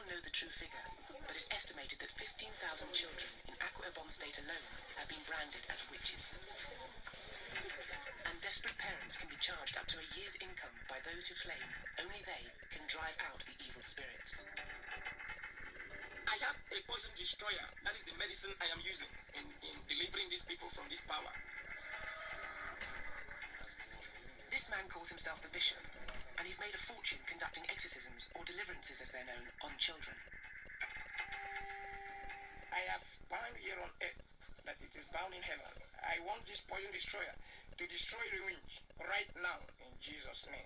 one knows the true figure, but it's estimated that 15,000 children in Akwa Ibom State alone have been branded as witches. And desperate parents can be charged up to a year's income by those who claim only they can drive out the evil spirits. I have a poison destroyer. That is the medicine I am using in delivering these people from this power. This man calls himself the bishop, and he's made a fortune conducting exorcisms, or deliverances as they're known, on children. I have bound here on earth that it is bound in heaven. I want this poison destroyer to destroy the winch right now in Jesus' name.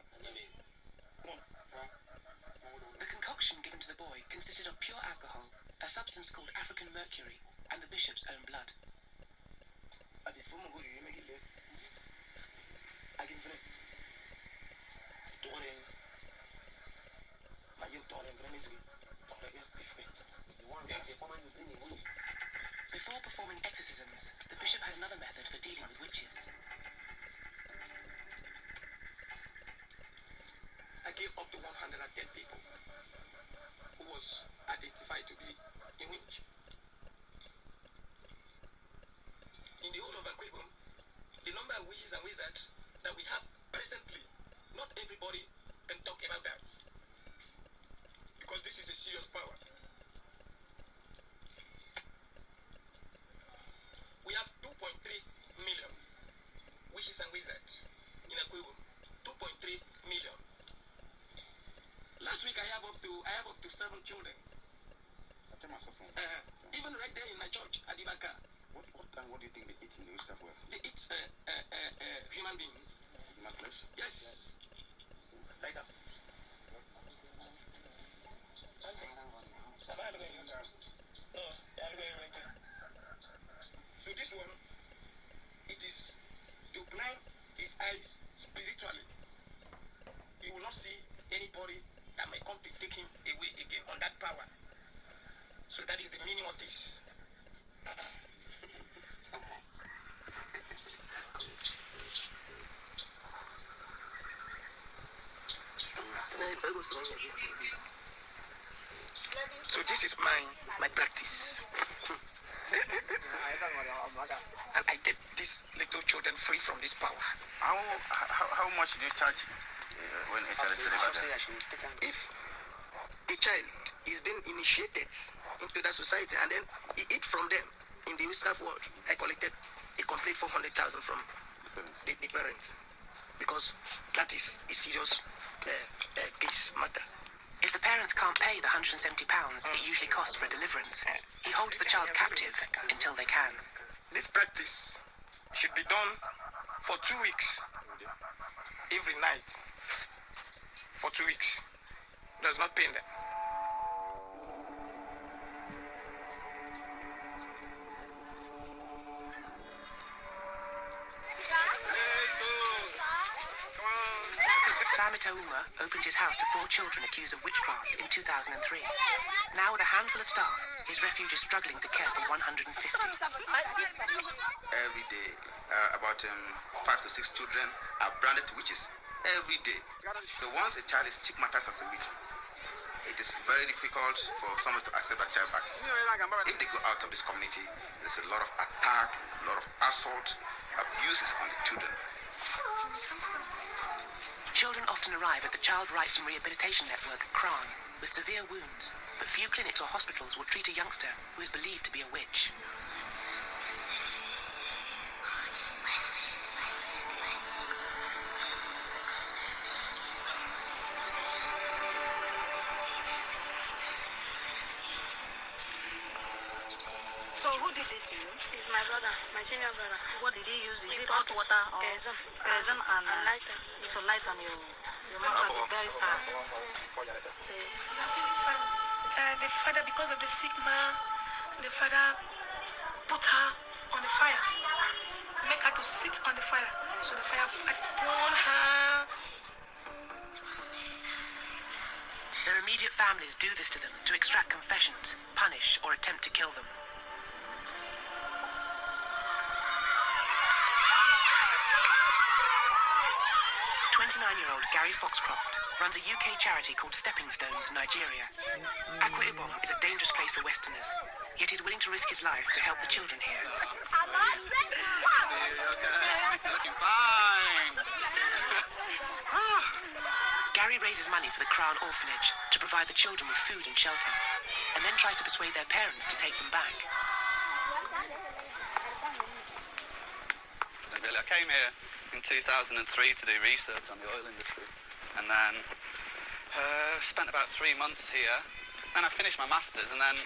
The concoction given to the boy consisted of pure alcohol, a substance called African mercury, and the bishop's own blood. Before performing exorcisms, the bishop had another method for dealing with witches. I gave up to 110 people who was identified to be a witch. In the whole of Akwa Ibom, the number of witches and wizards that we have presently, not everybody can talk about that. Because this is a serious power. We have 2.3 million witches and wizards in Akwa Ibom. 2.3 million. Last week I have up to 7 children. Even right there in my church at Ibaka. What do you think they eat in the witchcraft world? They eat human beings. Human flesh? Yes. Like that. So this one, it is to blind his eyes spiritually. He will not see anybody that may come to take him away again on that power. So that is the meaning of this. So this is my practice. And I get these little children free from this power. How much do you charge when a child is delivered? If a child is being initiated into that society and then he eat from them in the witchcraft world, I collected a complete 400,000 from the parents, because that is a serious case matter. If the parents can't pay the £170 it usually costs for a deliverance, he holds the child captive until they can. This practice should be done for 2 weeks, every night, for 2 weeks. Does not pain them. Samit Auma opened his house to 4 children accused of witchcraft in 2003. Now, with a handful of staff, his refuge is struggling to care for 150. Every day, about 5 to 6 children are branded witches every day. So once a child is stigmatized as a witch, it is very difficult for someone to accept that child back. If they go out of this community, there's a lot of attack, a lot of assault, abuses on the children. Children often arrive at the Child Rights and Rehabilitation Network, CRAN, with severe wounds, but few clinics or hospitals will treat a youngster who is believed to be a witch. So who did this to you? It's my brother, my senior brother. What did he use? Is it hot water or kerosene and lighter? So light on your master be very sad. The father, because of the stigma, the father put her on the fire, make her to sit on the fire. So the fire burned her. Their immediate families do this to them to extract confessions, punish, or attempt to kill them. 29-year-old Gary Foxcroft runs a UK charity called Stepping Stones Nigeria. Akwa Ibom is a dangerous place for Westerners, yet he's willing to risk his life to help the children here. Looking fine. Gary raises money for the Crown Orphanage to provide the children with food and shelter, and then tries to persuade their parents to take them back. I came here in 2003 to do research on the oil industry, and then spent about 3 months here. Then I finished my masters, and then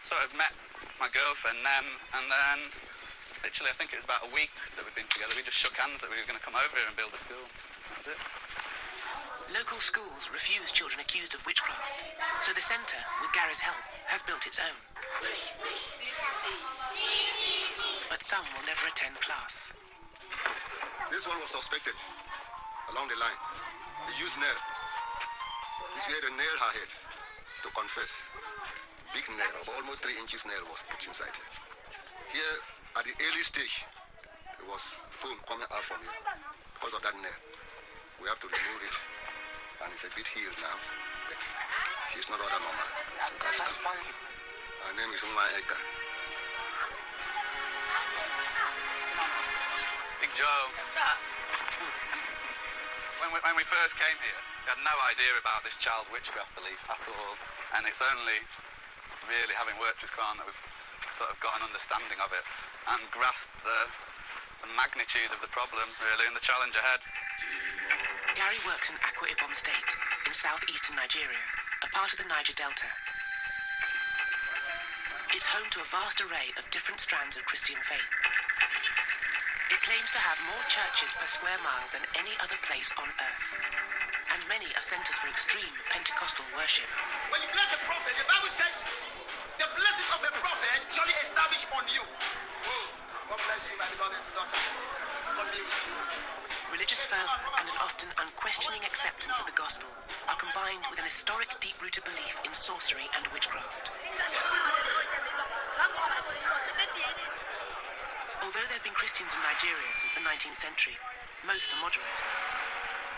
sort of met my girlfriend Nem, and then literally I think it was about a week that we'd been together. We just shook hands that we were going to come over here and build a school. That was it. Local schools refuse children accused of witchcraft, so the centre, with Gary's help, has built its own. But some will never attend class. This one was suspected along the line. They used nail. This way they nailed her head to confess. Big nail of almost 3 inches nail was put inside her. Here, at the early stage, there was foam coming out from here because of that nail. We have to remove it, and it's a bit healed now, but she's not other normal. Her name is Uma Eka. Big Joe. When we first came here, we had no idea about this child witchcraft belief at all, and it's only really having worked with Kwan that we've sort of got an understanding of it and grasped the magnitude of the problem, really, and the challenge ahead. Gary works in Akwa Ibom State, in southeastern Nigeria, a part of the Niger Delta. It's home to a vast array of different strands of Christian faith. It claims to have more churches per square mile than any other place on earth, and many are centres for extreme Pentecostal worship. When you bless a prophet, the Bible says, the blessings of a prophet surely establish on you. Oh, God bless you, my beloved daughter. God be with you. Religious fervour and an often unquestioning acceptance of the gospel are combined with an historic deep-rooted belief in sorcery and witchcraft. Although there have been Christians in Nigeria since the 19th century, most are moderate.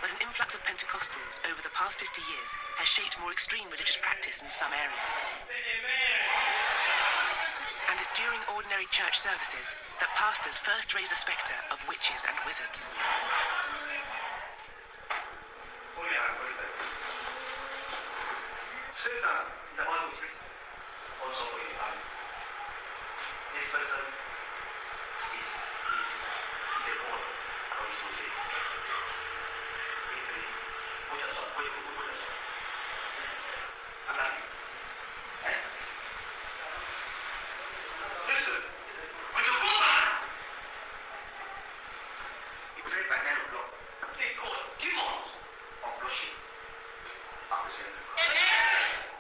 But an influx of Pentecostals over the past 50 years has shaped more extreme religious practice in some areas. And it's during ordinary church services that pastors first raise the spectre of witches and wizards. Satan is a man also for the family. This person is a god of his possess. Put us on. Listen, when you go back, he prayed by 9 o'clock. Say, God, demons are blushing. I'm saying.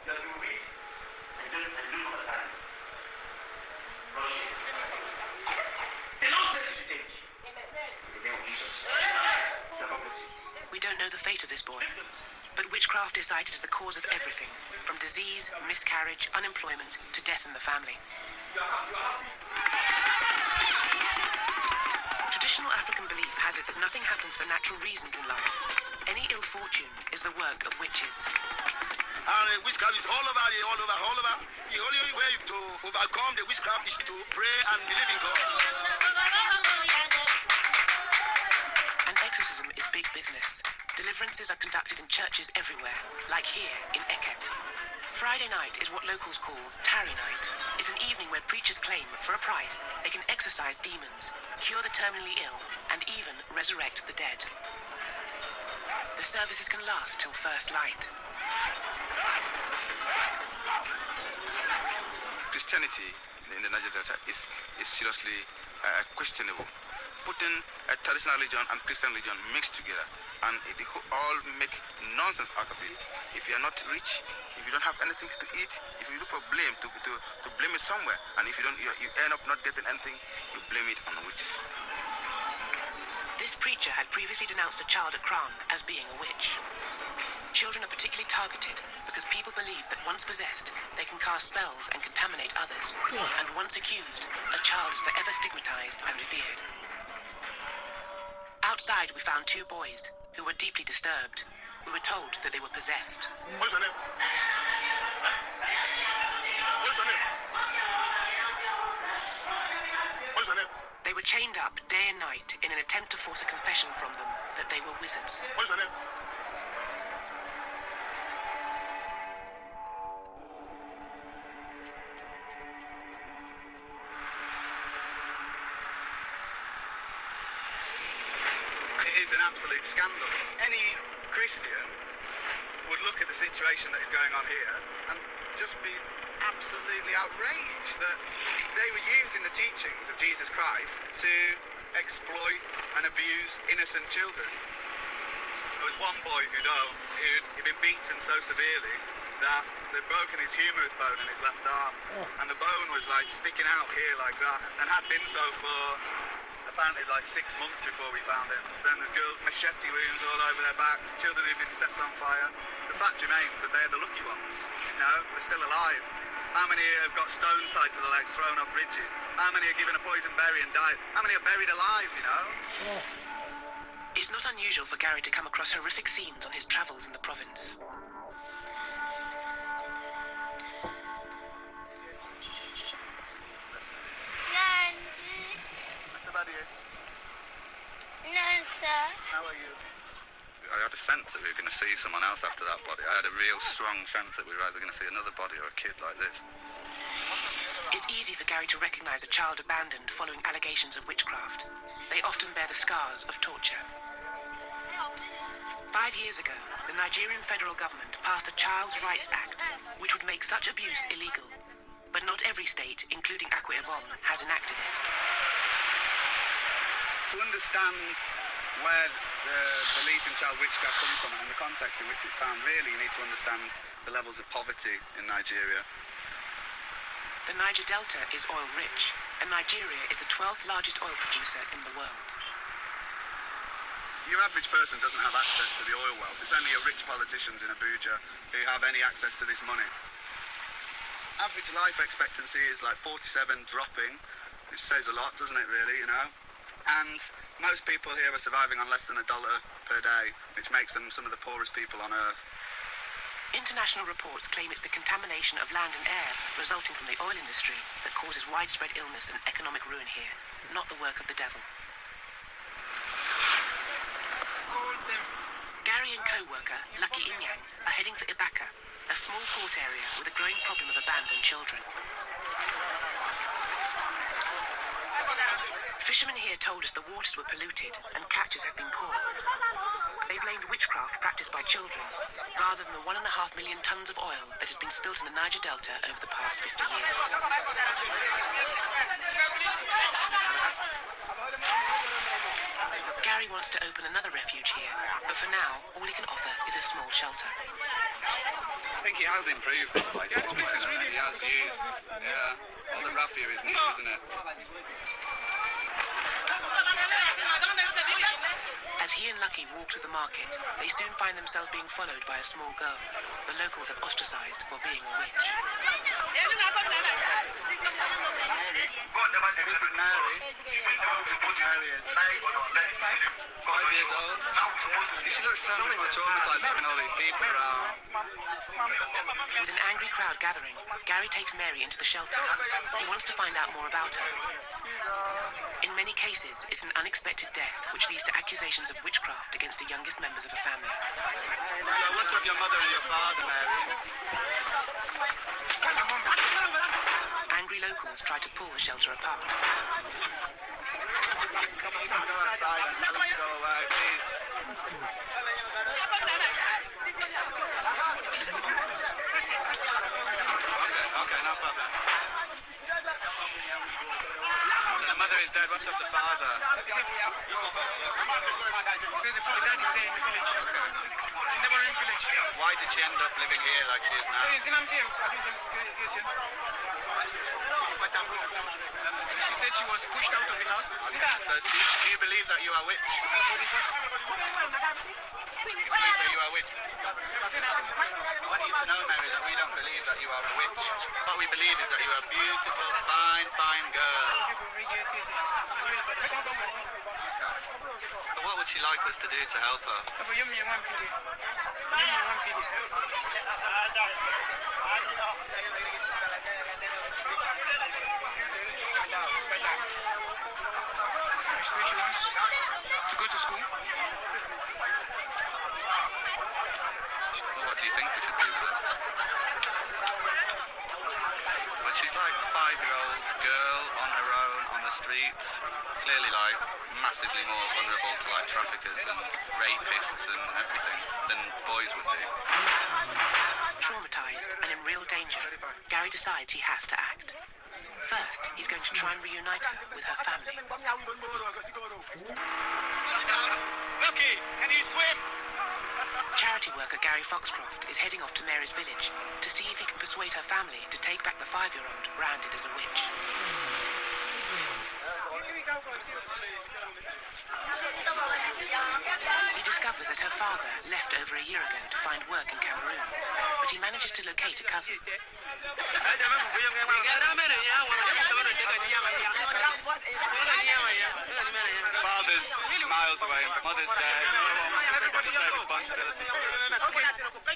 You have been weak and you don't understand. Blushing. The Lord says you should change. In the name of Jesus. God bless you. We don't know the fate of this boy, but witchcraft is cited as the cause of everything, from disease, miscarriage, unemployment, to death in the family. Traditional African belief has it that nothing happens for natural reasons in life. Any ill fortune is the work of witches. And witchcraft is all over. The only way to overcome the witchcraft is to pray and believe in God. And exorcism is big business. Deliverances are conducted in churches everywhere, like here in Eket. Friday night is what locals call Tarry Night. It's an evening where preachers claim, for a price, they can exorcise demons, cure the terminally ill, and even resurrect the dead. The services can last till first light. Christianity in the Niger Delta is seriously questionable. Putting a traditional religion and Christian religion mixed together, and they all make nonsense out of it. If you are not rich, if you don't have anything to eat, if you look for blame to blame it somewhere, and if you don't, you end up not getting anything, you blame it on the witches. This preacher had previously denounced a child at Crown as being a witch. Children are particularly targeted because people believe that once possessed, they can cast spells and contaminate others. And once accused, a child is forever stigmatized and feared. Outside, we found two boys who were deeply disturbed. We were told that they were possessed. What's your name? What's your name? What's your name? They were chained up day and night in an attempt to force a confession from them that they were wizards. What's your name? It is an absolute scandal. Any Christian would look at the situation that is going on here and just be absolutely outraged that they were using the teachings of Jesus Christ to exploit and abuse innocent children. There was one boy who'd been beaten so severely that they'd broken his humerus bone in his left arm, and the bone was like sticking out here like that, and had been so for apparently like 6 months before we found him. Then there's girls with machete wounds all over their backs, children who've been set on fire. The fact remains that they're the lucky ones. You know, they're still alive. How many have got stones tied to their legs, thrown off bridges? How many are given a poison berry and died? How many are buried alive, you know? It's not unusual for Gary to come across horrific scenes on his travels in the province. How are you? I had a sense that we were going to see someone else after that body. I had a real strong sense that we were either going to see another body or a kid like this. It's easy for Gary to recognise a child abandoned following allegations of witchcraft. They often bear the scars of torture. 5 years ago, the Nigerian federal government passed a Child's Rights Act, which would make such abuse illegal. But not every state, including Akwa Ibom, has enacted it. To understand where the belief in child witchcraft comes from and the context in which it's found, really you need to understand the levels of poverty in Nigeria. The Niger Delta is oil rich, and Nigeria is the 12th largest oil producer in the world. Your average person doesn't have access to the oil wealth. It's only your rich politicians in Abuja who have any access to this money. Average life expectancy is like 47, dropping, which says a lot, doesn't it really, you know? And most people here are surviving on less than $1 per day, which makes them some of the poorest people on earth. International reports claim it's the contamination of land and air resulting from the oil industry that causes widespread illness and economic ruin here, not the work of the devil. Gary and co-worker Lucky Inyang are heading for Ibaka, a small port area with a growing problem of abandoned children. Fishermen here told us the waters were polluted and catches had been poor. They blamed witchcraft practiced by children, rather than the 1.5 million tons of oil that has been spilt in the Niger Delta over the past 50 years. Gary wants to open another refuge here, but for now, all he can offer is a small shelter. I think he has improved this place. He has used, yeah, all the raffia is new, isn't it? As he and Lucky walk to the market, they soon find themselves being followed by a small girl the locals have ostracized for being a witch. This is Mary. Mary is 5 years old. She looks so much traumatized having all these people around. With an angry crowd gathering, Gary takes Mary into the shelter. He wants to find out more about her. In many cases, it's an unexpected death which leads to accusations of witchcraft against the youngest members of a family. So what of your mother and your father, Mary? Angry locals try to pull the shelter apart. Go outside and tell them to go away, please. Okay, no problem. So the mother is dead, what of the father? The dad is there in the village. In the Neighboring village. Why did she end up living here like she is now? She said she was pushed out of the house. So do you believe that you are a witch? that you are a witch? I want you to know, Mary, that we don't believe that you are a witch. What we believe is that you are a beautiful, fine, fine girl. But what would she like us to do to help her? She said she wants to go to school. What do you think we should do with her? Well, she's like a 5-year-old girl on her own on the street, clearly like massively more vulnerable to like traffickers and rapists and everything than boys would be. Traumatized and in real danger, Gary decides he has to act. First, he's going to try and reunite her with her family. Lucky, can you swim? Charity worker Gary Foxcroft is heading off to Mary's village to see if he can persuade her family to take back the 5-year-old branded as a witch. He discovers that her father left over a year ago to find work in Cameroon, but he manages to locate a cousin. Father's miles away, mother's dead, no one to take responsibility for it.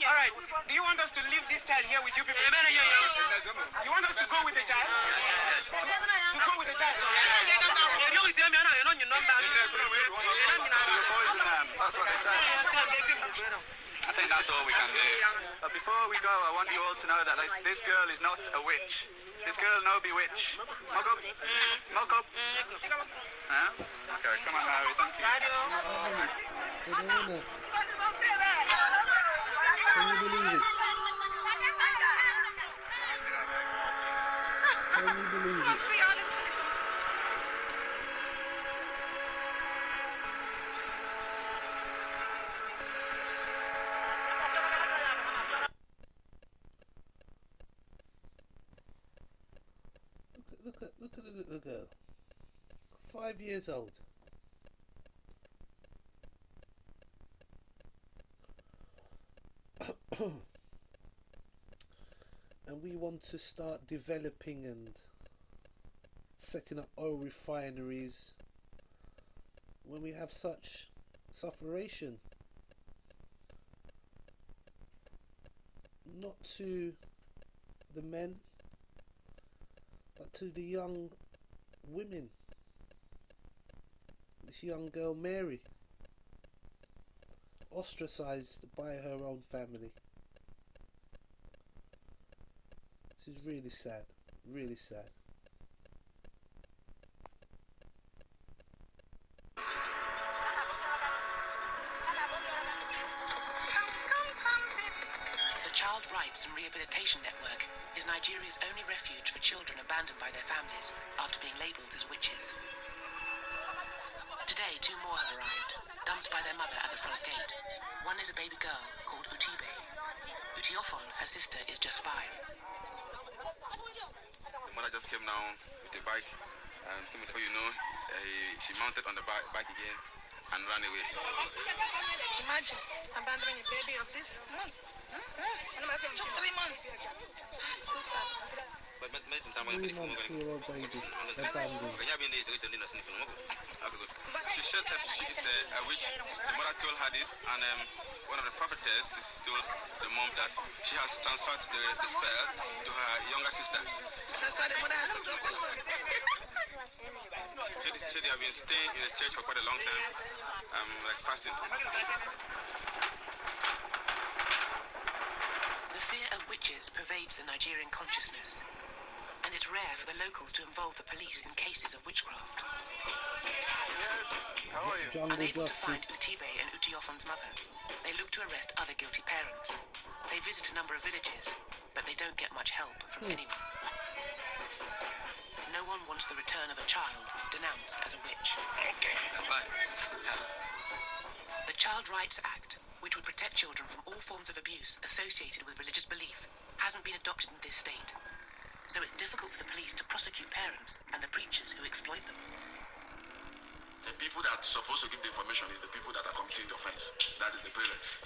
All right. Do you want us to leave this child here with you people? You want us to go with the child? To go with the child? So you poison them, that's what they say. I think that's all we can do. But before we go, I want you all to know that this girl is not a witch. This girl no be witch. Mock up. Mock up. Huh? Okay, come on, Mary, thank you. Can you believe it? Can you believe it? Look at the little girl. 5 years old. And we want to start developing and setting up oil refineries when we have such sufferation. Not to the men, but to the young women. This young girl Mary, ostracized by her own family. This is really sad, really sad. The Child Rights and Rehabilitation Network is Nigeria's only refuge for children abandoned by their families after being labelled as witches. Today, 2 more have arrived, dumped by their mother at the front gate. One is a baby girl called Utibe. Utiofon, her sister, is just 5. Mother just came down with a bike, and before you know, she mounted on the bike again and ran away. Imagine abandoning a baby of this month. Just 3 months. So sad. But 3-month-old baby abandoned. She said that she is a witch. The mother told her this, and one of the prophetess told the mom that she has transferred the spell to her younger sister. That's why the mother has to drop all of them. She they have been staying in the church for quite a long time, like fasting. The fear of witches pervades the Nigerian consciousness, and it's rare for the locals to involve the police in cases of witchcraft. Jungle Unable to find justice. Utibe and Utiofon's mother, they look to arrest other guilty parents. They visit a number of villages, but they don't get much help from anyone. No one wants the return of a child denounced as a witch. The Child Rights Act, which would protect children from all forms of abuse associated with religious belief, hasn't been adopted in this state. So it's difficult for the police to prosecute parents and the preachers who exploit them. The people that are supposed to give the information is the people that are committing the offense. That is the parents.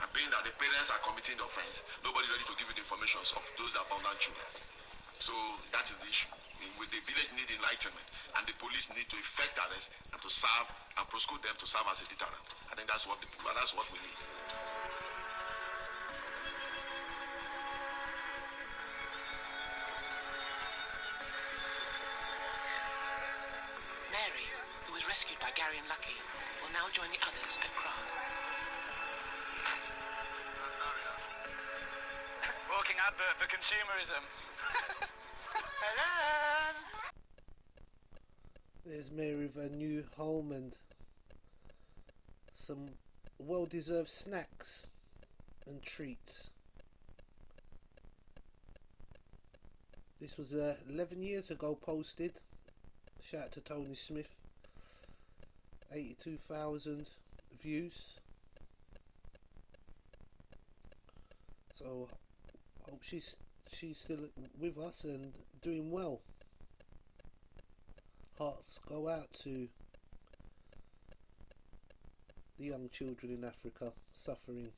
And being that the parents are committing the offense, nobody ready to give you the information of those that abandon children. So that is the issue. With the village need enlightenment, and the police need to effect arrest and to serve and prosecute them to serve as a deterrent. I think that's what we need. Mary, who was rescued by Gary and Lucky, will now join the others at Kran. Walking advert for consumerism. Hello. There's Mary with her new home and some well-deserved snacks and treats. This was 11 years ago posted. Shout out to Tony Smith. 82,000 views. So hope she's still with us and doing well. Hearts go out to the young children in Africa suffering.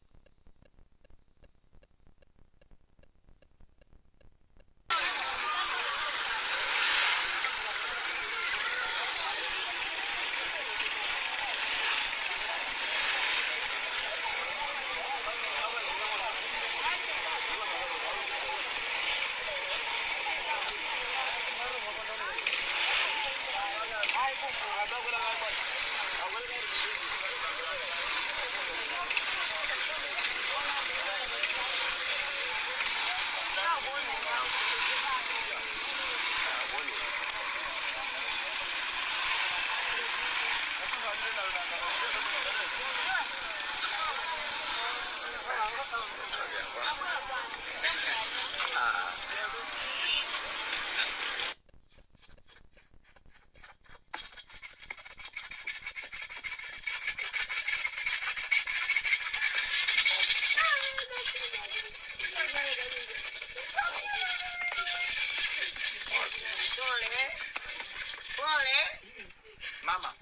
Mama.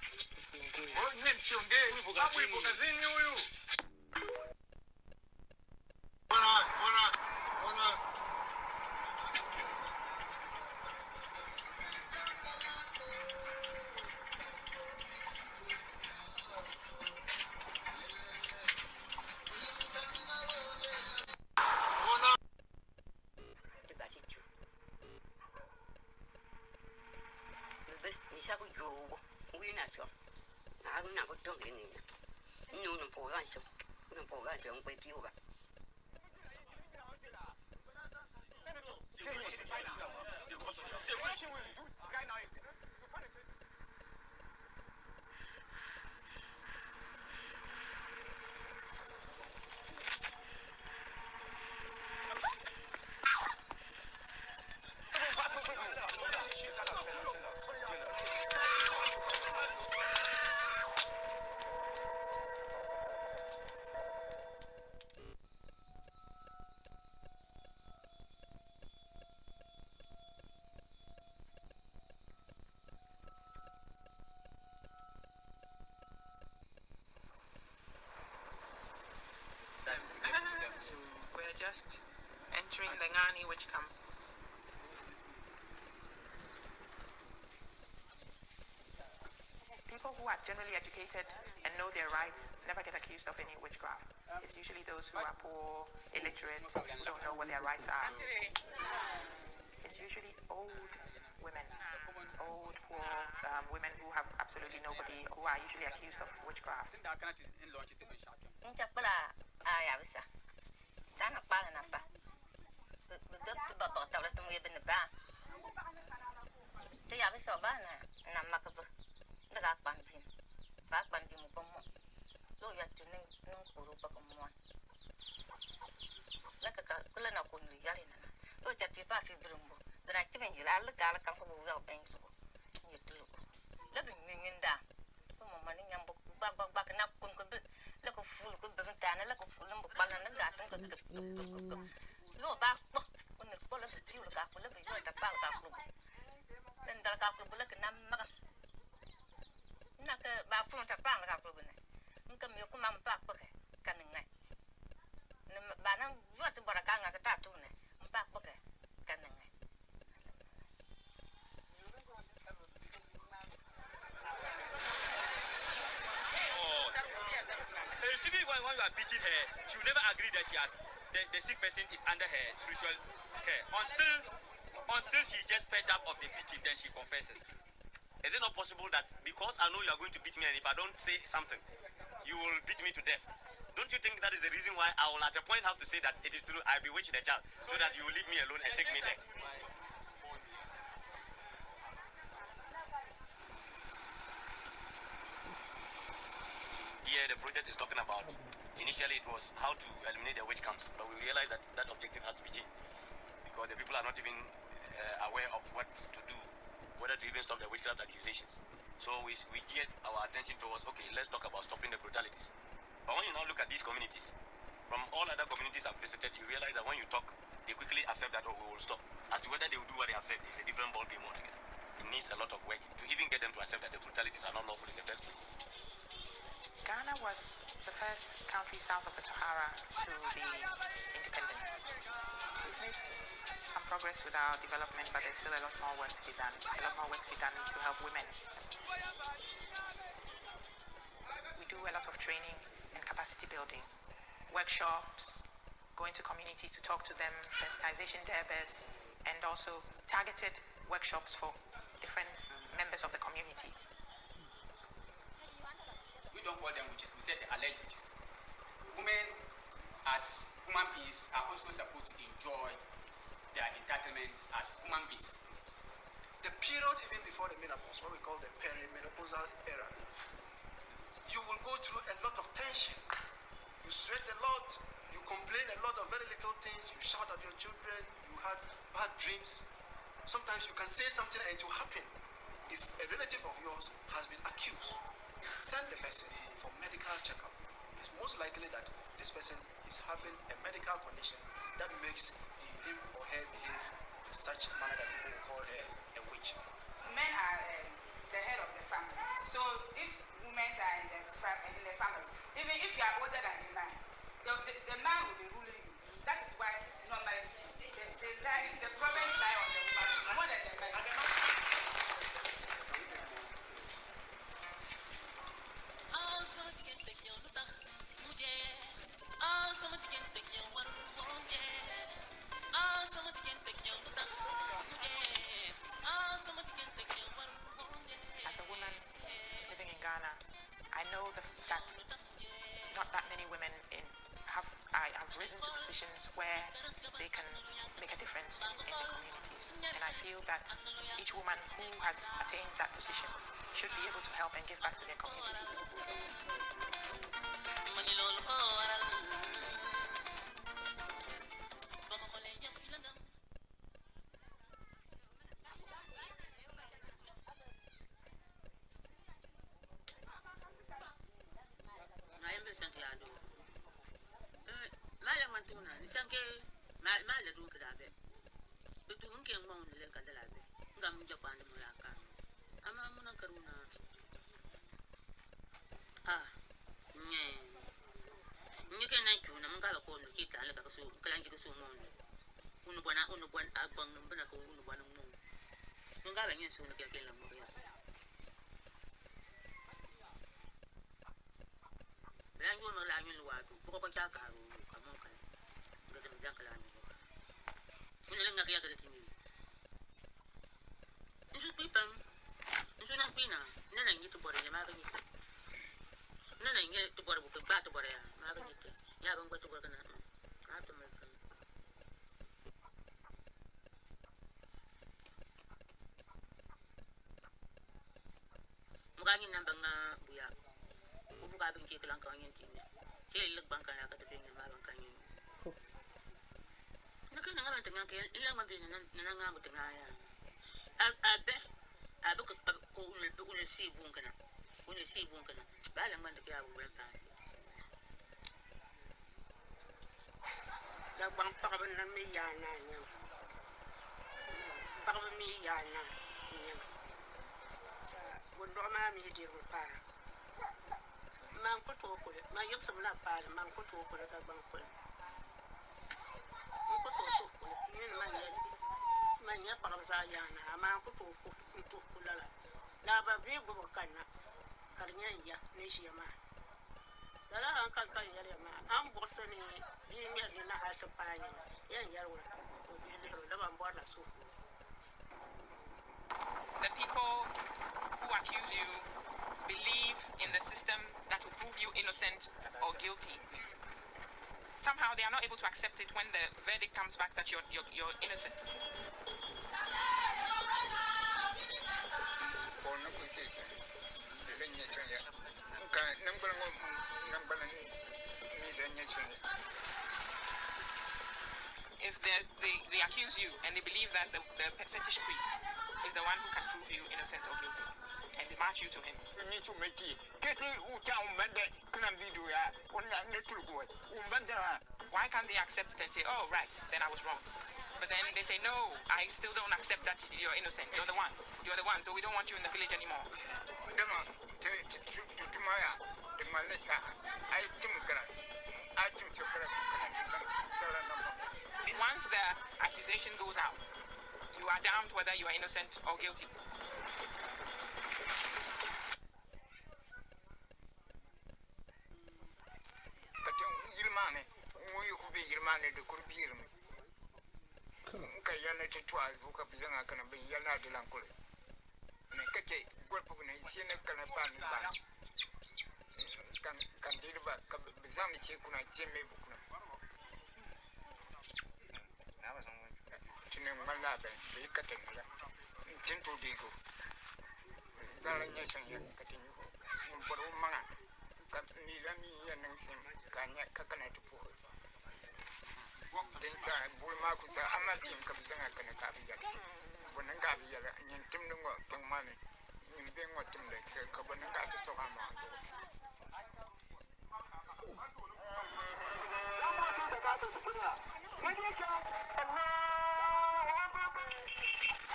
We're just entering the Ngani witch camp. People who are generally educated and know their rights never get accused of any witchcraft. It's usually those who are poor, illiterate, who don't know what their rights are. It's usually old women, old poor women who have absolutely nobody, who are usually accused of witchcraft. agree that she has the sick person is under her spiritual care until she's just fed up of the beating, then she confesses. Is it not possible that because I know you are going to beat me and if I don't say something, you will beat me to death? Don't you think that is the reason why I will at a point have to say that it is true I bewitched the child so that you will leave me alone and take me there? Here the project is talking about, initially it was how to eliminate the witch camps, but we realized that that objective has to be changed because the people are not even aware of what to do, whether to even stop the witchcraft accusations. So we geared our attention towards, okay, let's talk about stopping the brutalities. But when you now look at these communities, from all other communities I've visited, you realize that when you talk, they quickly accept that, oh, we will stop. As to whether they will do what they have said is a different ball game altogether. It needs a lot of work to even get them to accept that the brutalities are not lawful in the first place. Ghana was the first country south of the Sahara to be independent. We've made some progress with our development, but there's still a lot more work to be done. A lot more work to be done to help women. We do a lot of training and capacity building, workshops, going to communities to talk to them, sensitization derbers, and also targeted workshops for different members of the community. We don't call them witches, we say the alleged witches. Women, as human beings, are also supposed to enjoy their entitlements as human beings. The period even before the menopause, what we call the perimenopausal era, you will go through a lot of tension. You sweat a lot, you complain a lot of very little things, you shout at your children, you had bad dreams. Sometimes you can say something and it will happen. If a relative of yours has been accused, send the person for medical checkup. It's most likely that this person is having a medical condition that makes him or her behave in such a manner that people will call her a witch. Men are the head of the family. So if women are in the family, even if you are older than the man, the man will be ruling you. That is why normally the problems lie on the woman more than the man. As a woman living in Ghana, I know that not that many women have risen to positions where they can make a difference in the communities. And I feel that each woman who has attained that position should be able to help and give back to their community. The people who accuse you believe in the system that will prove you innocent or guilty. Somehow they are not able to accept it when the verdict comes back that you're innocent. If they accuse you and they believe that the fetish priest is the one who can prove you innocent or guilty, and they march you to him. Why can't they accept it and say, oh, right, then I was wrong? But then they say, no, I still don't accept that you're innocent. You're the one, so we don't want you in the village anymore. See, once the accusation goes out, you are damned whether you are innocent or guilty.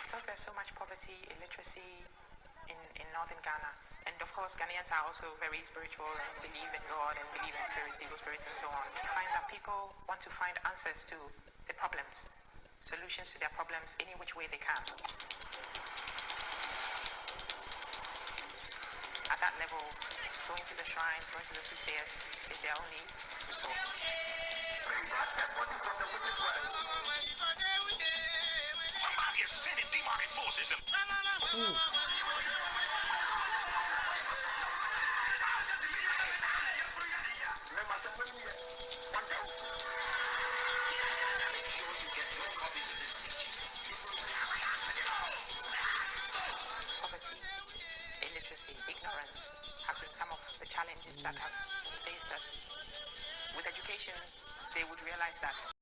Because there's so much poverty, illiteracy in northern Ghana, and of course Ghanaians are also very spiritual and believe in God and believe in spirits, evil spirits and so on. You find that people want to find answers to the problems, solutions to their problems any which way they can. At that level, going to the shrines, going to the soothsayers is their only resource. Somebody is sending demonic forces. Poverty, illiteracy, ignorance have been some of the challenges that have faced us. With education, they would realize that